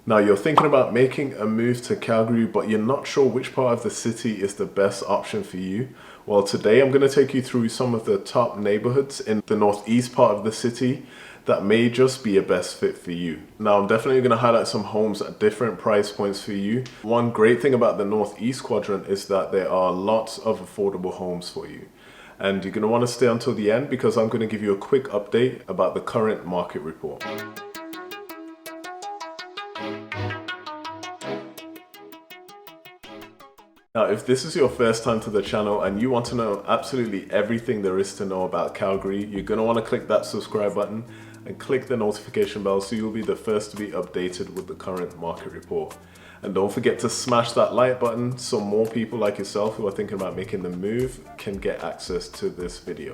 Now you're thinking about making a move to Calgary, but you're not sure which part of the city is the best option for you. Well, today I'm going to take you through some of the top neighborhoods in the northeast part of the city that may just be a best fit for you. Now I'm definitely going to highlight some homes at different price points for you. One great thing about the northeast quadrant is that there are lots of affordable homes for you. And you're going to want to stay until the end because I'm going to give you a quick update about the current market report. Now, if this is your first time to the channel and you want to know absolutely everything there is to know about Calgary, you're going to want to click that subscribe button and click the notification bell so you'll be the first to be updated with the current market report. And don't forget to smash that like button so more people like yourself who are thinking about making the move can get access to this video.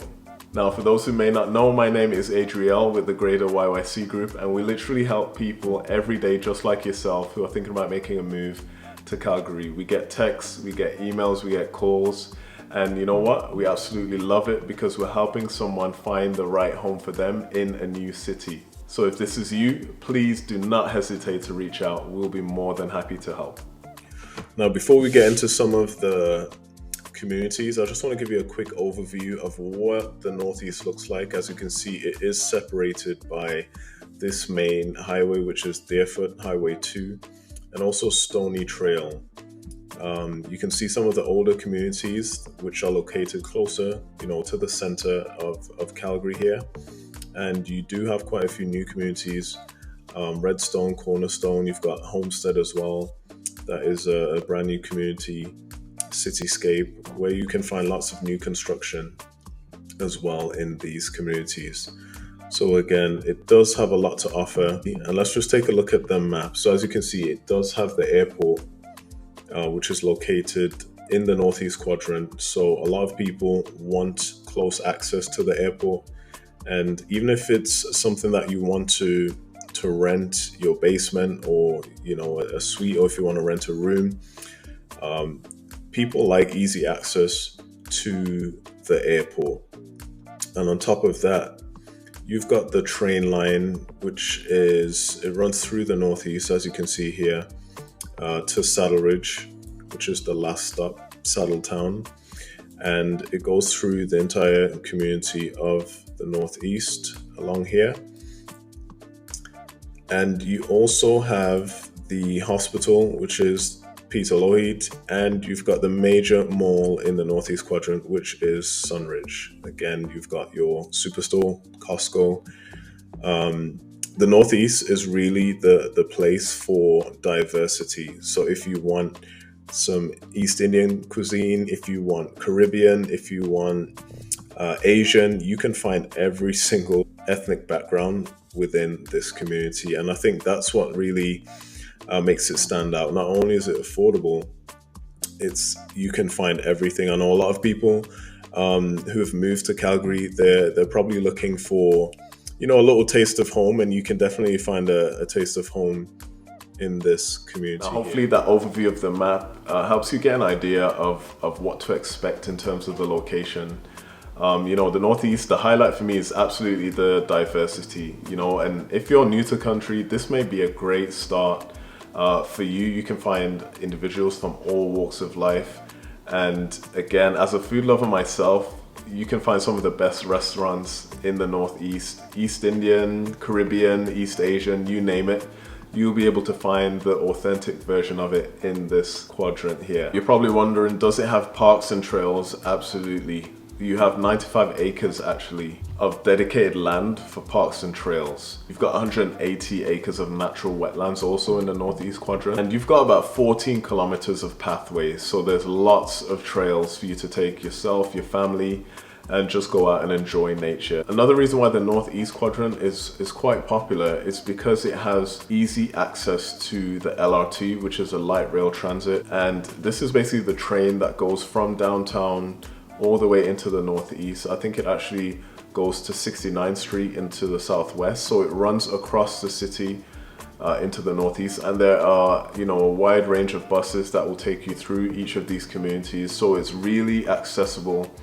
Now, for those who may not know, my name is Adriel with the Greater YYC Group, and we literally help people every day just like yourself who are thinking about making a move to Calgary. We get texts, we get emails, we get calls, and you know what? We absolutely love it because we're helping someone find the right home for them in a new city. So if this is you, please do not hesitate to reach out. We'll be more than happy to help. Now, before we get into some of the communities, I just want to give you a quick overview of what the Northeast looks like. As you can see, it is separated by this main highway, which is Deerfoot Highway 2, and also Stony Trail. You can see some of the older communities which are located closer, to the center of Calgary here. And you do have quite a few new communities, Redstone, Cornerstone, you've got Homestead as well. That is a brand new community, cityscape, where you can find lots of new construction as well in these communities. So again, it does have a lot to offer. And let's just take a look at the map. So as you can see, it does have the airport, which is located in the Northeast quadrant. So a lot of people want close access to the airport. And even if it's something that you want to rent your basement or, a suite, or if you want to rent a room, people like easy access to the airport. And on top of that, you've got the train line, which it runs through the Northeast, as you can see here, to Saddle Ridge, which is the last stop, Saddletown. And it goes through the entire community of the Northeast along here. And you also have the hospital, which is Peter Lloyd, and you've got the major mall in the Northeast quadrant, which is Sunridge. Again, you've got your Superstore, Costco. The Northeast is really the place for diversity. So if you want some East Indian cuisine, if you want Caribbean, if you want Asian, you can find every single ethnic background within this community. And I think that's what really makes it stand out. Not only is it affordable, you can find everything. I know a lot of people who have moved to Calgary, they're probably looking for, a little taste of home, and you can definitely find a taste of home in this community. Now, hopefully that overview of the map helps you get an idea of what to expect in terms of the location. The Northeast, the highlight for me is absolutely the diversity, and if you're new to country, this may be a great start for you. You can find individuals from all walks of life. And again, as a food lover myself, you can find some of the best restaurants in the Northeast, East Indian, Caribbean, East Asian, you name it. You'll be able to find the authentic version of it in this quadrant here. You're probably wondering, does it have parks and trails? Absolutely. You have 95 acres actually of dedicated land for parks and trails. You've got 180 acres of natural wetlands also in the Northeast quadrant. And you've got about 14 kilometers of pathways. So there's lots of trails for you to take yourself, your family, and just go out and enjoy nature. Another reason why the Northeast quadrant is quite popular is because it has easy access to the LRT, which is a light rail transit. And this is basically the train that goes from downtown all the way into the Northeast. I think it actually goes to 69th Street into the Southwest. So it runs across the city into the Northeast, and there are a wide range of buses that will take you through each of these communities. So it's really accessible,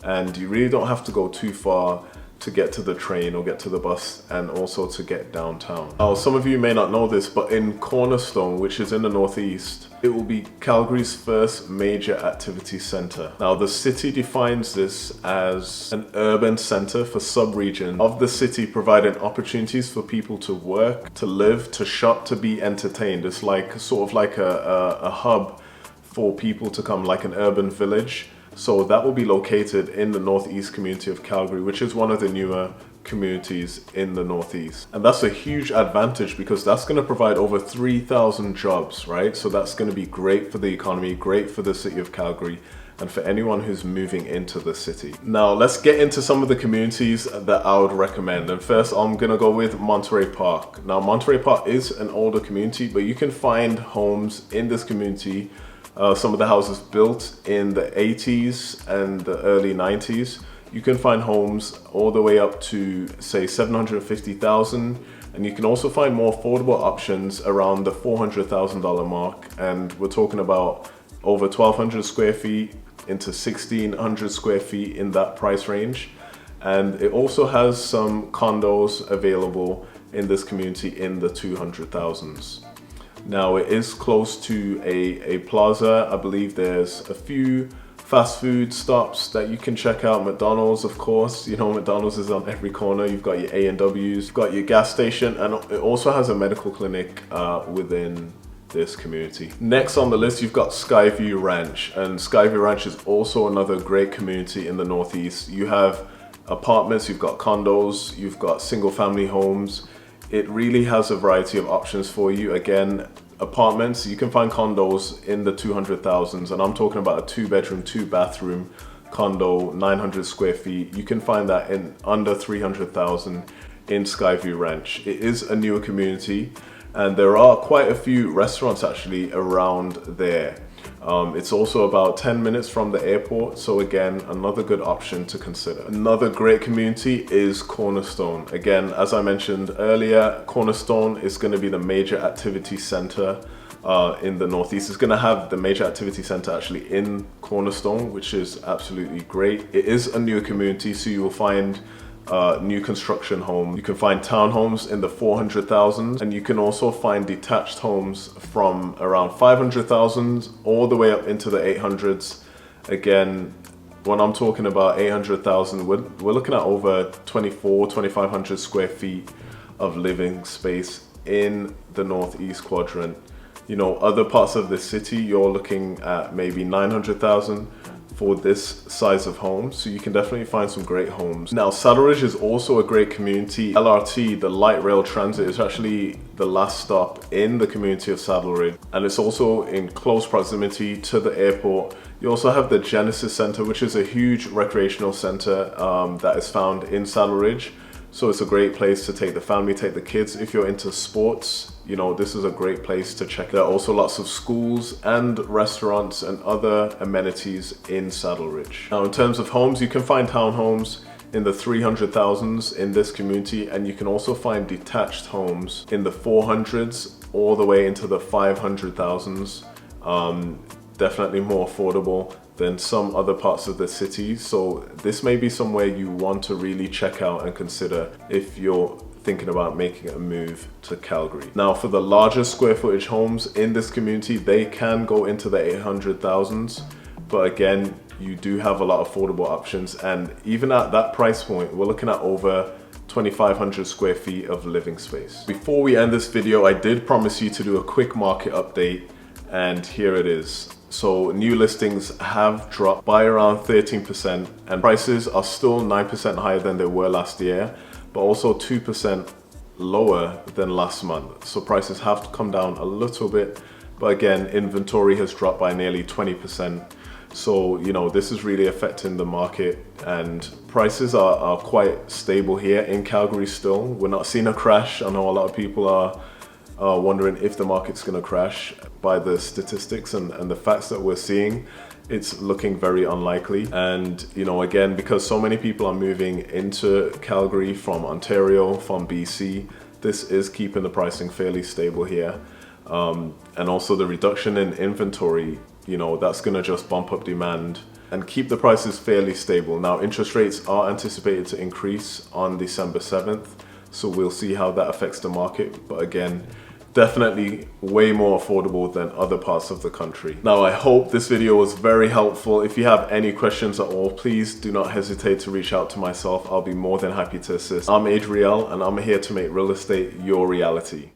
and you really don't have to go too far to get to the train or get to the bus, and also to get downtown. Now, some of you may not know this, but in Cornerstone, which is in the Northeast, it will be Calgary's first major activity centre. Now, the city defines this as an urban centre for sub-region of the city, providing opportunities for people to work, to live, to shop, to be entertained. It's like sort of like a hub for people to come, like an urban village. So that will be located in the Northeast community of Calgary, which is one of the newer communities in the Northeast. And that's a huge advantage because that's going to provide over 3,000 jobs, right? So that's going to be great for the economy, great for the city of Calgary, and for anyone who's moving into the city. Now, let's get into some of the communities that I would recommend. And first, I'm gonna go with Monterey Park. Now, Monterey Park is an older community, but you can find homes in this community. Some of the houses built in the 80s and the early 90s. You can find homes all the way up to, say, $750,000. And you can also find more affordable options around the $400,000 mark. And we're talking about over 1,200 square feet into 1,600 square feet in that price range. And it also has some condos available in this community in the 200,000s. Now, it is close to a plaza. I believe there's a few fast food stops that you can check out. McDonald's, of course. You know, McDonald's is on every corner. You've got your A&Ws, you've got your gas station, and it also has a medical clinic within this community. Next on the list, you've got Skyview Ranch, and Skyview Ranch is also another great community in the Northeast. You have apartments, you've got condos, you've got single family homes. It really has a variety of options for you. Again, apartments, you can find condos in the 200,000s, and I'm talking about a 2-bedroom, 2-bathroom condo, 900 square feet. You can find that in under 300,000 in Skyview Ranch. It is a newer community, and there are quite a few restaurants actually around there. It's also about 10 minutes from the airport, so again, another good option to consider. Another great community is Cornerstone. Again, as I mentioned earlier, Cornerstone is going to be the major activity center in the Northeast. It's going to have the major activity center actually in Cornerstone, which is absolutely great. It is a new community, so you will find new construction homes. You can find townhomes in the 400,000s, and you can also find detached homes from around 500,000 all the way up into the 800s. Again, when I'm talking about 800,000, we're looking at over 2,500 square feet of living space in the Northeast quadrant. You know, other parts of the city, you're looking at maybe 900,000 for this size of home, so you can definitely find some great homes. Now, Saddle Ridge is also a great community. LRT, the light rail transit, is actually the last stop in the community of Saddle Ridge, and it's also in close proximity to the airport. You also have the Genesis Center, which is a huge recreational center that is found in Saddle Ridge. So it's a great place to take the family, take the kids. If you're into sports, you know, this is a great place to check. There are also lots of schools and restaurants and other amenities in Saddle Ridge. Now, in terms of homes, you can find townhomes in the 300,000s in this community, and you can also find detached homes in the 400s all the way into the 500,000s. Definitely more affordable than some other parts of the city. So this may be somewhere you want to really check out and consider if you're thinking about making a move to Calgary. Now, for the larger square footage homes in this community, they can go into the 800,000s, but again, you do have a lot of affordable options, and even at that price point, we're looking at over 2,500 square feet of living space. Before we end this video, I did promise you to do a quick market update, and here it is. So new listings have dropped by around 13%, and prices are still 9% higher than they were last year, but also 2% lower than last month. So prices have come down a little bit, but again, inventory has dropped by nearly 20%. So, you know, this is really affecting the market, and prices are quite stable here in Calgary still. We're not seeing a crash. I know a lot of people are wondering if the market's going to crash. By the statistics and the facts that we're seeing, it's looking very unlikely. And, you know, again, because so many people are moving into Calgary from Ontario, from BC, this is keeping the pricing fairly stable here. And also the reduction in inventory, you know, that's going to just bump up demand. and keep the prices fairly stable. Now, interest rates are anticipated to increase on December 7th, so we'll see how that affects the market. But again, definitely way more affordable than other parts of the country. Now, I hope this video was very helpful. If you have any questions at all, please do not hesitate to reach out to myself. I'll be more than happy to assist. I'm Adriel, and I'm here to make real estate your reality.